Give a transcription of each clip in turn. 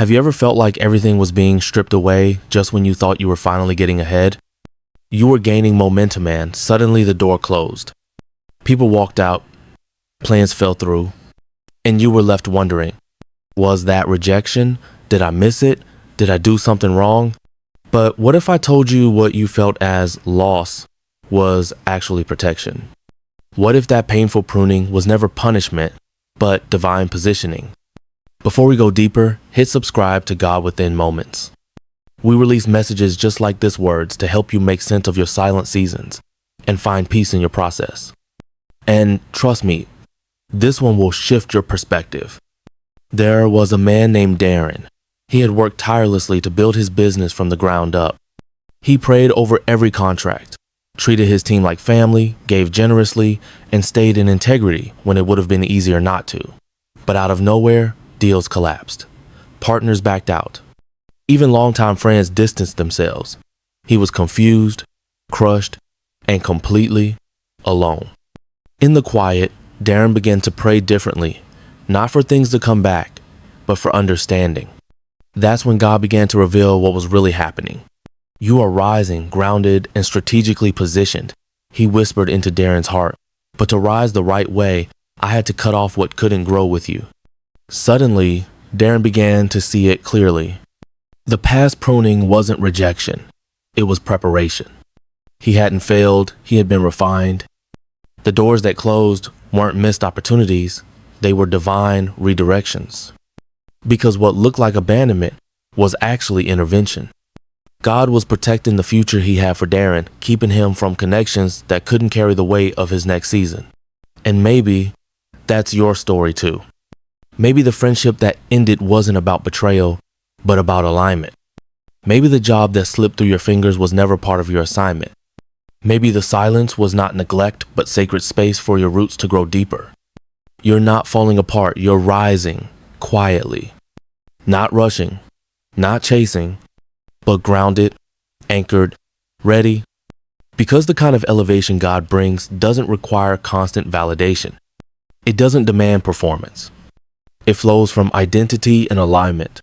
Have you ever felt like everything was being stripped away just when you thought you were finally getting ahead? You were gaining momentum and suddenly the door closed. People walked out, plans fell through, and you were left wondering, was that rejection? Did I miss it? Did I do something wrong? But what if I told you what you felt as loss was actually protection? What if that painful pruning was never punishment, but divine positioning? Before we go deeper, hit subscribe to God Within Moments. We release messages just like this words to help you make sense of your silent seasons and find peace in your process. And trust me, this one will shift your perspective. There was a man named Darren. He had worked tirelessly to build his business from the ground up. He prayed over every contract, treated his team like family, gave generously, and stayed in integrity when it would have been easier not to. But out of nowhere, deals collapsed. Partners backed out. Even longtime friends distanced themselves. He was confused, crushed, and completely alone. In the quiet, Darren began to pray differently, not for things to come back, but for understanding. That's when God began to reveal what was really happening. You are rising, grounded, and strategically positioned, he whispered into Darren's heart. But to rise the right way, I had to cut off what couldn't grow with you. Suddenly, Darren began to see it clearly. The past pruning wasn't rejection. It was preparation. He hadn't failed. He had been refined. The doors that closed weren't missed opportunities. They were divine redirections. Because what looked like abandonment was actually intervention. God was protecting the future he had for Darren, keeping him from connections that couldn't carry the weight of his next season. And maybe that's your story too. Maybe the friendship that ended wasn't about betrayal, but about alignment. Maybe the job that slipped through your fingers was never part of your assignment. Maybe the silence was not neglect, but sacred space for your roots to grow deeper. You're not falling apart, you're rising quietly. Not rushing, not chasing, but grounded, anchored, ready. Because the kind of elevation God brings doesn't require constant validation. It doesn't demand performance. It flows from identity and alignment.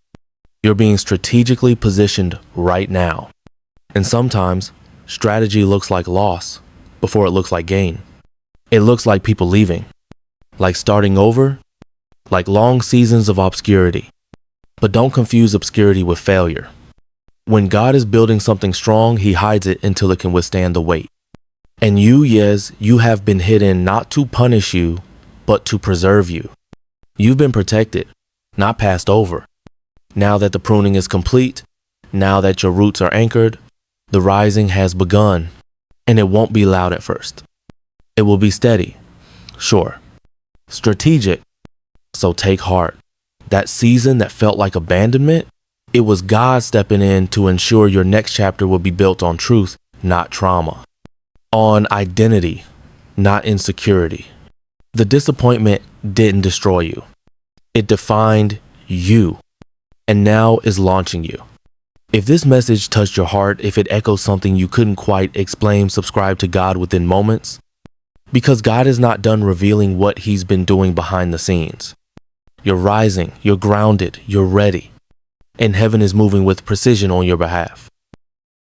You're being strategically positioned right now. And sometimes, strategy looks like loss before it looks like gain. It looks like people leaving, like starting over, like long seasons of obscurity. But don't confuse obscurity with failure. When God is building something strong, he hides it until it can withstand the weight. And you have been hidden not to punish you, but to preserve you. You've been protected, not passed over. Now that the pruning is complete, now that your roots are anchored, the rising has begun, and it won't be loud at first. It will be steady, sure, strategic, so take heart. That season that felt like abandonment, it was God stepping in to ensure your next chapter will be built on truth, not trauma, on identity, not insecurity. The disappointment didn't destroy you. It defined you, and now is launching you. If this message touched your heart, if it echoes something you couldn't quite explain, subscribe to God Within Moments. Because God is not done revealing what he's been doing behind the scenes. You're rising, you're grounded, you're ready. And heaven is moving with precision on your behalf.